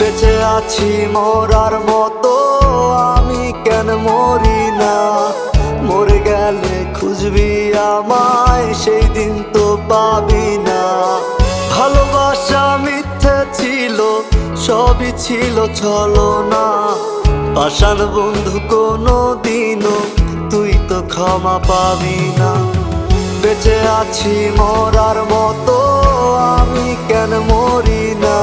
বেঁচে আছি মরার মতো, আমি কেন মরি না? মরে গেলে খুঁজবি আমায়, সেই দিন তো পাবি না। ভালোবাসা মিথ্যে ছিল, সবই ছিল ছলনা। পাষাণ বন্ধু কোনো দিনও তুই তো ক্ষমা পাবি না। বেঁচে আছি মরার মতো, আমি কেন মরি না?